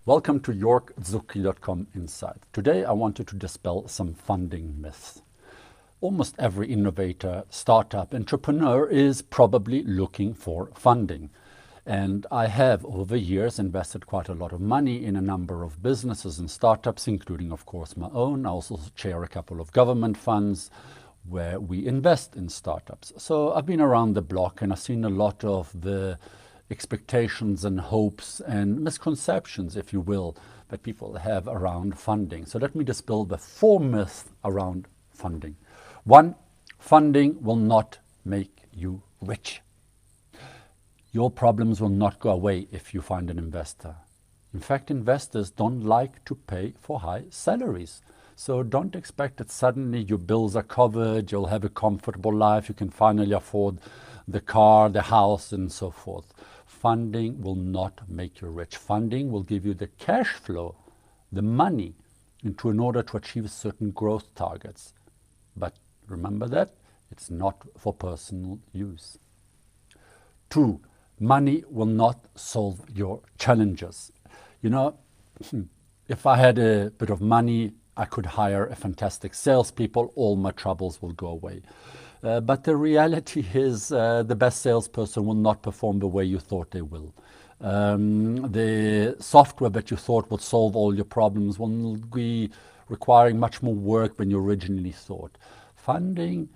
Welcome to YorkZuki.com Insight. Today I wanted to dispel some funding myths. Almost every innovator, startup, entrepreneur is probably looking for funding. And I have over years invested quite a lot of money in a number of businesses and startups, including of course my own. I also chair a couple of government funds where we invest in startups. So I've been around the block and I've seen a lot of the expectations and hopes and misconceptions, if you will, that people have around funding. So let me dispel the 4 myths around funding. 1, funding will not make you rich. Your problems will not go away if you find an investor. In fact, investors don't like to pay for high salaries. So don't expect that suddenly your bills are covered, you'll have a comfortable life, you can finally afford the car, the house, and so forth. Funding will not make you rich. Funding will give you the cash flow, the money, in order to achieve certain growth targets. But remember that it's not for personal use. 2, money will not solve your challenges. You know, if I had a bit of money, I could hire a fantastic salespeople, all my troubles will go away. But the reality is the best salesperson will not perform the way you thought they will. The software that you thought would solve all your problems will be requiring much more work than you originally thought. Funding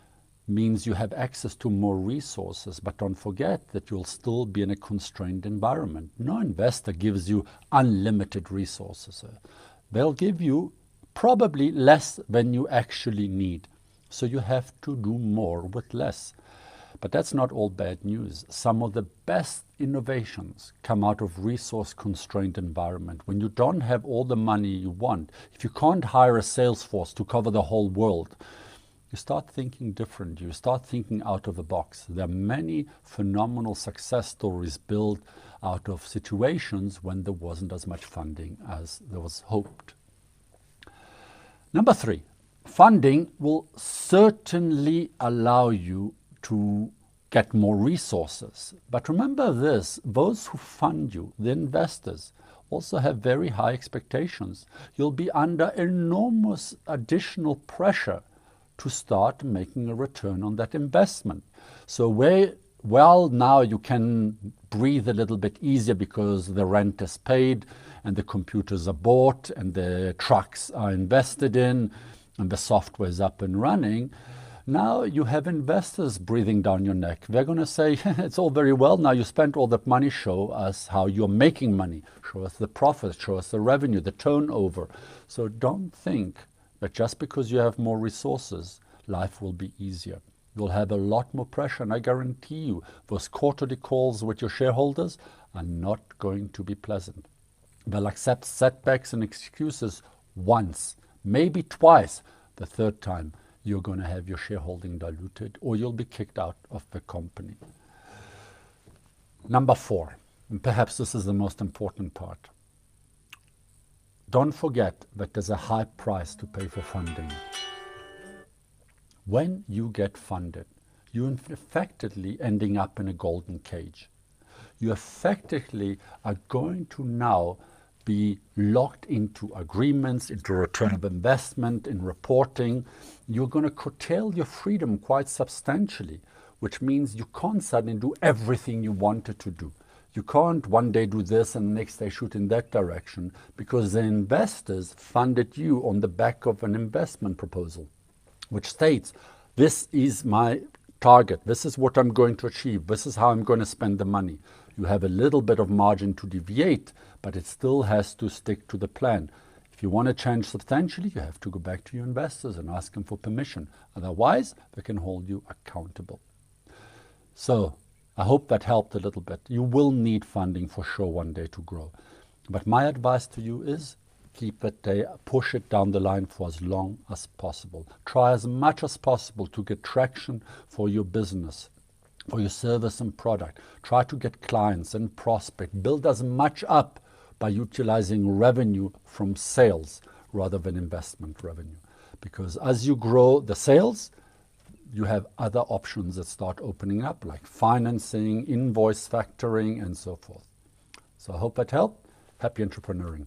means you have access to more resources, but don't forget that you'll still be in a constrained environment. No investor gives you unlimited resources. They'll give you probably less than you actually need. So you have to do more with less. But that's not all bad news. Some of the best innovations come out of resource-constrained environment. When you don't have all the money you want, if you can't hire a sales force to cover the whole world, you start thinking different. You start thinking out of the box. There are many phenomenal success stories built out of situations when there wasn't as much funding as there was hoped. Number 3, funding will certainly allow you to get more resources. But remember this, those who fund you, the investors, also have very high expectations. You'll be under enormous additional pressure to start making a return on that investment. So now you can breathe a little bit easier because the rent is paid and the computers are bought and the trucks are invested in and the software is up and running. Now you have investors breathing down your neck. They're going to say, it's all very well, now you spent all that money, show us how you're making money. Show us the profits, show us the revenue, the turnover. So don't think that just because you have more resources, life will be easier. You'll have a lot more pressure, and I guarantee you, those quarterly calls with your shareholders are not going to be pleasant. They'll accept setbacks and excuses once, maybe twice. The 3rd time, you're going to have your shareholding diluted or you'll be kicked out of the company. Number 4, and perhaps this is the most important part. Don't forget that there's a high price to pay for funding. When you get funded, you're effectively ending up in a golden cage. You effectively are going to now be locked into agreements, into return of investment, in reporting. You're going to curtail your freedom quite substantially, which means you can't suddenly do everything you wanted to do. You can't one day do this and the next day shoot in that direction because the investors funded you on the back of an investment proposal, which states, this is my target, this is what I'm going to achieve, this is how I'm going to spend the money. You have a little bit of margin to deviate, but it still has to stick to the plan. If you want to change substantially, you have to go back to your investors and ask them for permission. Otherwise, they can hold you accountable. So I hope that helped a little bit. You will need funding for sure one day to grow. But my advice to you is keep it there, push it down the line for as long as possible. Try as much as possible to get traction for your business, for your service and product. Try to get clients and prospect. Build as much up by utilizing revenue from sales rather than investment revenue. Because as you grow the sales, you have other options that start opening up, like financing, invoice factoring, and so forth. So I hope that helped. Happy entrepreneuring.